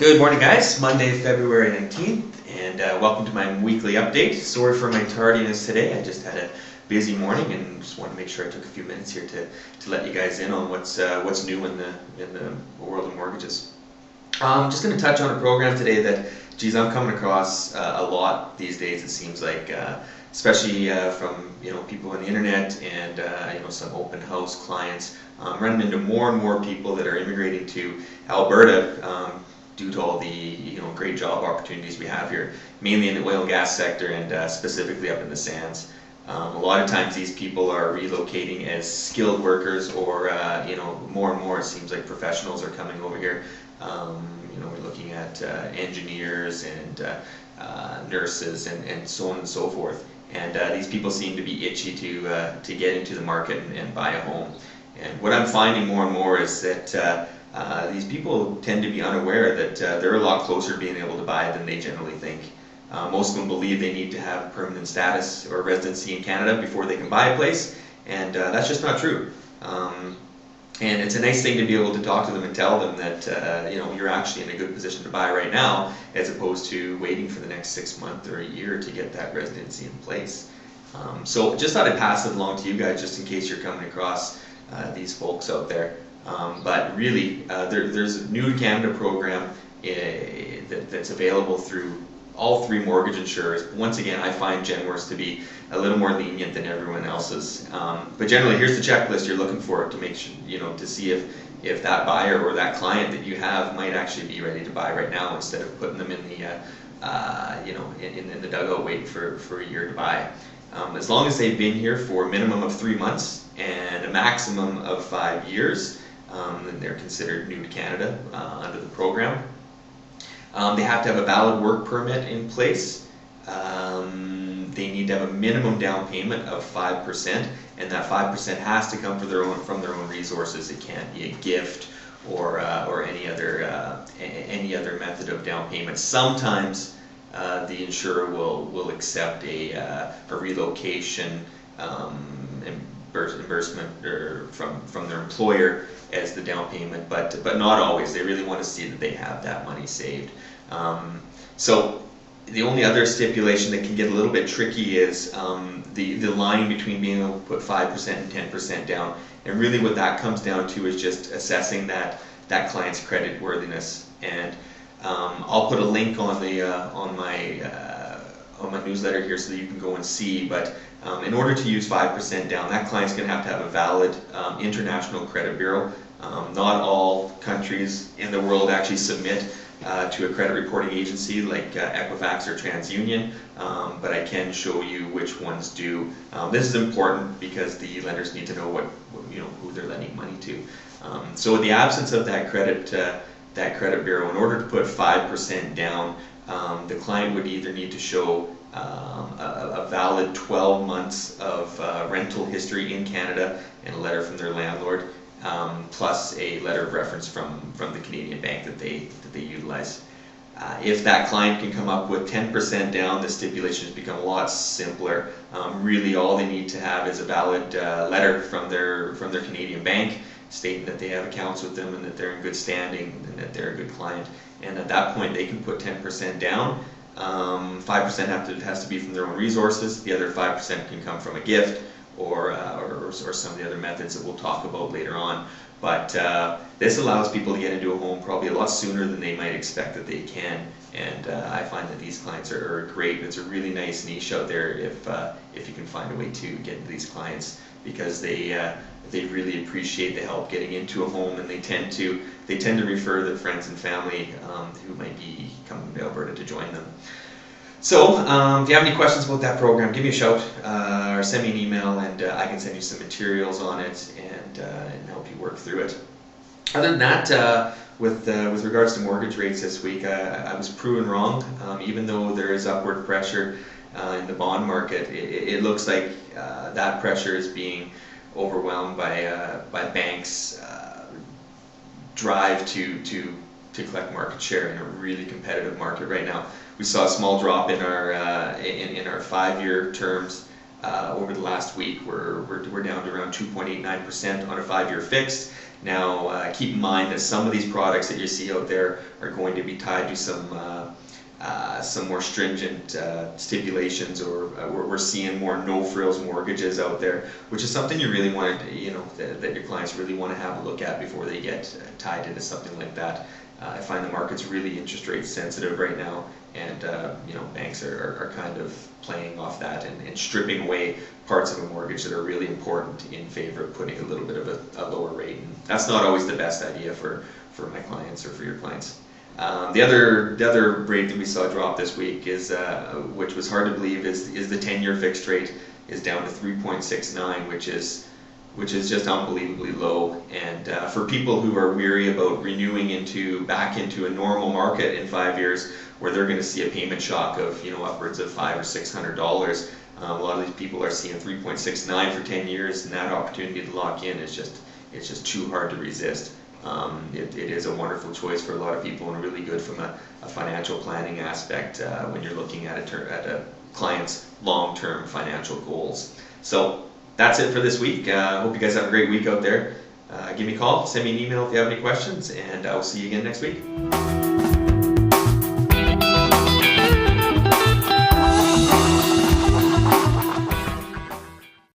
Good morning, guys. Monday, February 19th, and welcome to my weekly update. Sorry for my tardiness today. I just had a busy morning and just wanted to make sure I took a few minutes here to let you guys in on what's new in the world of mortgages. I'm just going to touch on a program today that, geez, I'm coming across a lot these days. It seems like, especially from people on the internet and some open house clients. I'm running into more and more people that are immigrating to Alberta. Due to all the great job opportunities we have here, mainly in the oil and gas sector and specifically up in the sands. A lot of times these people are relocating as skilled workers, or more and more it seems like professionals are coming over here. We're looking at engineers and nurses and so on and so forth. And these people seem to be itchy to get into the market and buy a home. And what I'm finding more and more is that these people tend to be unaware that they're a lot closer to being able to buy than they generally think. Most of them believe they need to have permanent status or residency in Canada before they can buy a place, and that's just not true. And it's a nice thing to be able to talk to them and tell them that you're actually in a good position to buy right now, as opposed to waiting for the next 6 months or a year to get that residency in place. So just thought I'd pass it along to you guys, just in case you're coming across these folks out there. But really, there's a new to Canada program that's available through all three mortgage insurers. Once again, I find Genworth to be a little more lenient than everyone else's. But generally, here's the checklist you're looking for to make sure, to see if that buyer or that client that you have might actually be ready to buy right now, instead of putting them in the in the dugout waiting for a year to buy. As long as they've been here for a minimum of 3 months and a maximum of 5 years, then they're considered new to Canada under the program. They have to have a valid work permit in place. They need to have a minimum down payment of 5%, and that 5% has to come from their own resources. It can't be a gift or any other method of down payment. Sometimes the insurer will accept a relocation reimbursement from their employer as the down payment, but not always. They really want to see that they have that money saved. So the only other stipulation that can get a little bit tricky is the line between being able to put 5% and 10% down. And really what that comes down to is just assessing that client's credit worthiness. And I'll put a link on my newsletter here so that you can go and see. But in order to use 5% down, that client's going to have a valid international credit bureau. Not all countries in the world actually submit to a credit reporting agency like Equifax or TransUnion, but I can show you which ones do. This is important because the lenders need to know who they're lending money to. So in the absence of that credit bureau, in order to put 5% down, the client would either need to show a valid 12 months of rental history in Canada and a letter from their landlord, plus a letter of reference from the Canadian bank that they utilize. If that client can come up with 10% down, the stipulations become a lot simpler. Really, all they need to have is a valid letter from their Canadian bank stating that they have accounts with them and that they're in good standing and that they're a good client. And at that point, they can put 10% down. 5% has to be from their own resources. The other 5% can come from a gift or some of the other methods that we'll talk about later on. But this allows people to get into a home probably a lot sooner than they might expect that they can. And I find that these clients are great. It's a really nice niche out there if you can find a way to get into these clients, because they really appreciate the help getting into a home, and they tend to refer their friends and family who might be coming to Alberta to join them. So if you have any questions about that program, give me a shout or send me an email, and I can send you some materials on it and help you work through it. Other than that, with regards to mortgage rates this week, I was proven wrong. Even though there is upward pressure in the bond market, it looks like that pressure is being overwhelmed by banks' drive to collect market share in a really competitive market right now. We saw a small drop in our 5-year terms over the last week. We're down to around 2.89% on a 5-year fixed. Now, keep in mind that some of these products that you see out there are going to be tied to some more stringent stipulations, or we're seeing more no-frills mortgages out there, which is something you really want to, that your clients really want to have a look at before they get tied into something like that. I find the market's really interest rate sensitive right now, and banks are kind of playing off that and stripping away parts of a mortgage that are really important in favor of putting a little bit of a lower rate. And that's not always the best idea for my clients or for your clients. The other rate that we saw drop this week is, which was hard to believe, is the 10-year fixed rate is down to 3.69, which is just unbelievably low. And for people who are weary about renewing back into a normal market in 5 years, where they're going to see a payment shock of upwards of $500 or $600, a lot of these people are seeing 3.69 for 10 years, and that opportunity to lock in is just too hard to resist. It is a wonderful choice for a lot of people, and really good from a financial planning aspect when you're looking at a client's long-term financial goals. So that's it for this week. Hope you guys have a great week out there. Give me a call, send me an email if you have any questions, and I'll see you again next week.